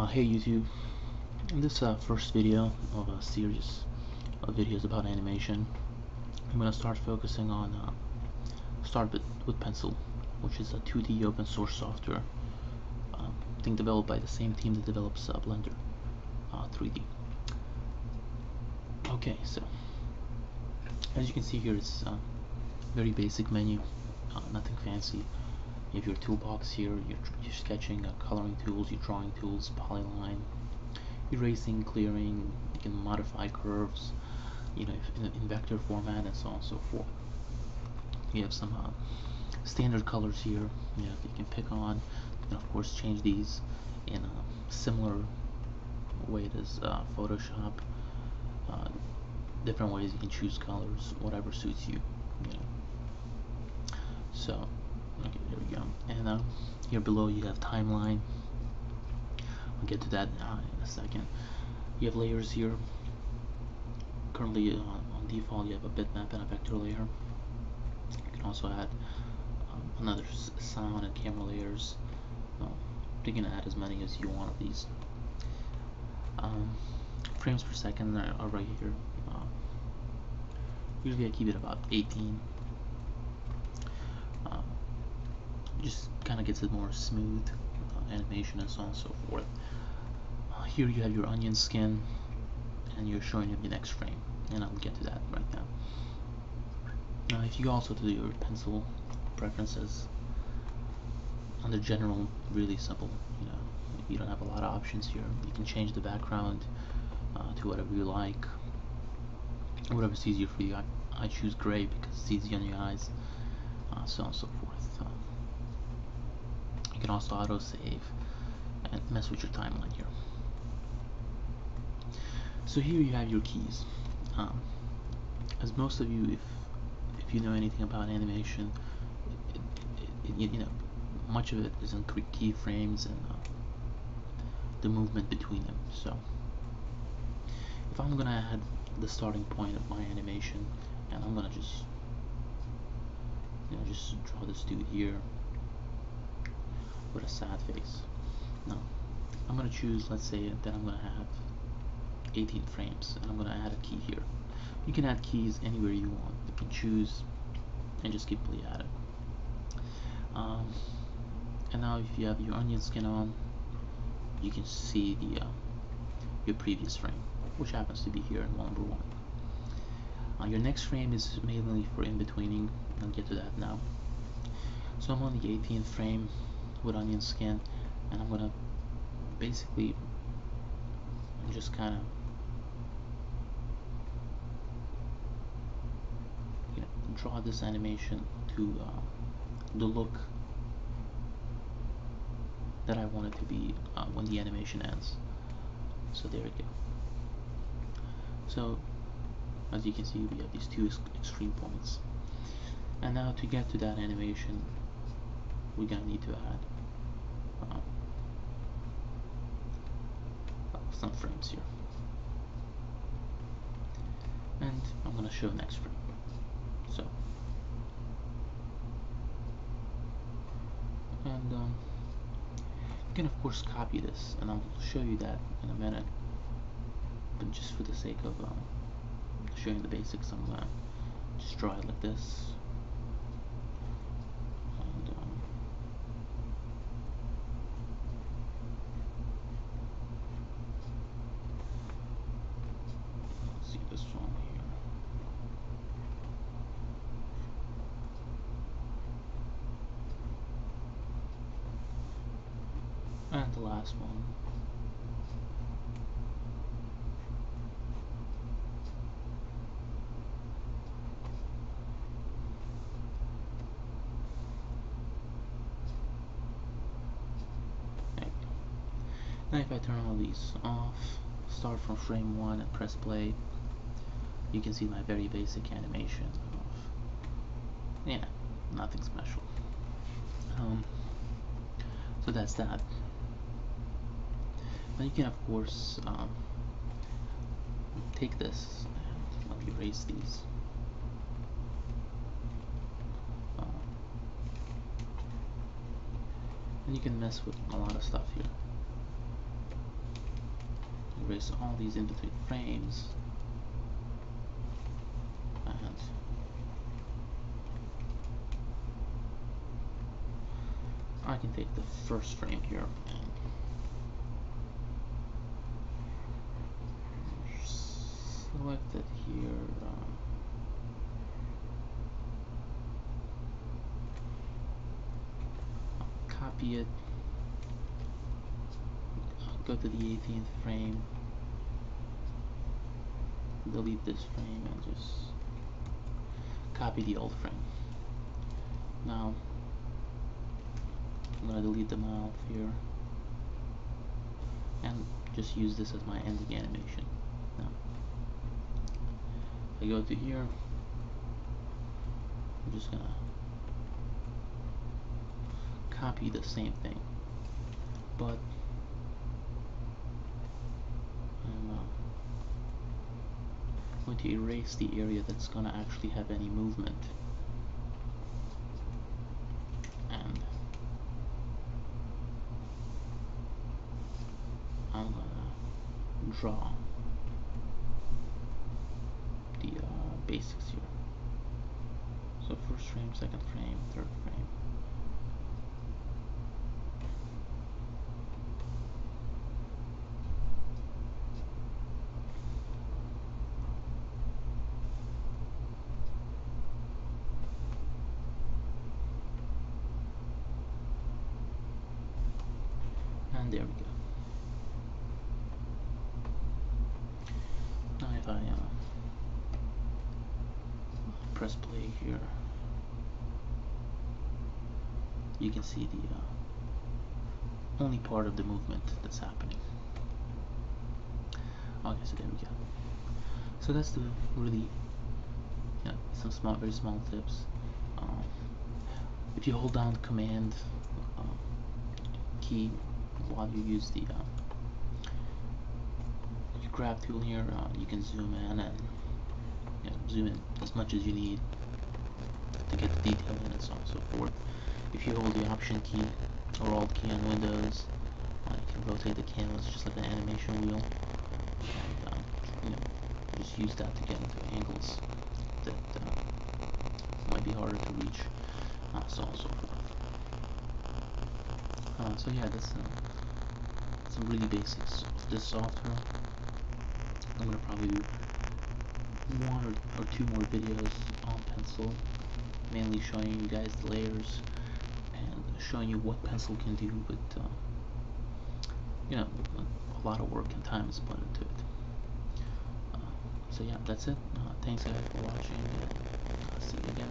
Hey YouTube, in this first video of a series of videos about animation, I'm going to start focusing on start with Pencil, which is a 2D open source software thing developed by the same team that develops Blender 3D. Okay, so as you can see here, it's a very basic menu, nothing fancy. You have your toolbox here, your sketching, coloring tools, your drawing tools, polyline, erasing, clearing. You can modify curves, you know, in vector format and so on and so forth. You have some standard colors here. You can pick on. You can of course change these in a similar way as Photoshop. Different ways you can choose colors, whatever suits you. So. Okay, there we go. And here below you have timeline. I'll get to that in a second. You have layers here. Currently on default you have a bitmap and a vector layer. You can also add another sound and camera layers. You can add as many as you want of these. Frames per second are right here. Usually I keep it about 18. Just kind of gets it more smooth animation and so on and so forth. Here you have your onion skin, and you're showing you the next frame, and I'll get to that right now. If you go also to your pencil preferences, under general, really simple. You don't have a lot of options here. You can change the background to whatever you like, whatever's easier for you. I choose gray because it's easy on your eyes, so on and so forth. You can also autosave and mess with your timeline here. So here you have your keys. As most of you, if you know anything about animation, much of it is in keyframes and the movement between them. So if I'm gonna add the starting point of my animation, and I'm gonna just draw this dude here with a sad face. Now I'm gonna choose, let's say that I'm gonna have 18 frames, and I'm gonna add a key here. You can add keys anywhere you want. You can choose and just simply add it. And now if you have your onion skin on, you can see the your previous frame, which happens to be here in number 1. Your next frame is mainly for in-betweening. I'll get to that now. So I'm on the 18th frame with onion skin, and I'm gonna basically just kind of draw this animation to the look that I want it to be when the animation ends. So there we go. So as you can see, we have these two extreme points, and now to get to that animation, we're gonna need to add some frames here, and I'm gonna show next frame. So and you can of course copy this, and I'll show you that in a minute, but just for the sake of showing the basics, I'm gonna just draw it like this. See this one here. And the last one. Now if I turn all these off, start from frame 1 and press play, you can see my very basic animation of, nothing special. So that's that. Then you can of course take this and let me erase these. And you can mess with a lot of stuff here. erase all these in-between frames, and I can take the first frame here and select it here. Copy it, go to the 18th frame, delete this frame, and just copy the old frame. Now I'm going to delete the mouth here and just use this as my ending animation. Now I go to here, I'm just going to copy the same thing, but I'm going to erase the area that's going to actually have any movement, and I'm going to draw the basics here. So first frame, second frame, third frame. And there we go. Now if I press play here, you can see the only part of the movement that's happening. Okay, so there we go. So that's the really, some very small tips. If you hold down the command key while you use the grab tool here, you can zoom in and zoom in as much as you need to get the detail in and so on and so forth. If you hold the option key or alt key on Windows, you can rotate the canvas just like an animation wheel, and just use that to get into angles that might be harder to reach, so on and so forth. So yeah, that's some really basics of this software. I'm going to probably do one or two more videos on Pencil, mainly showing you guys the layers and showing you what Pencil can do, but a lot of work and time is put into it. So yeah, that's it. Thanks guys for watching, and see you again.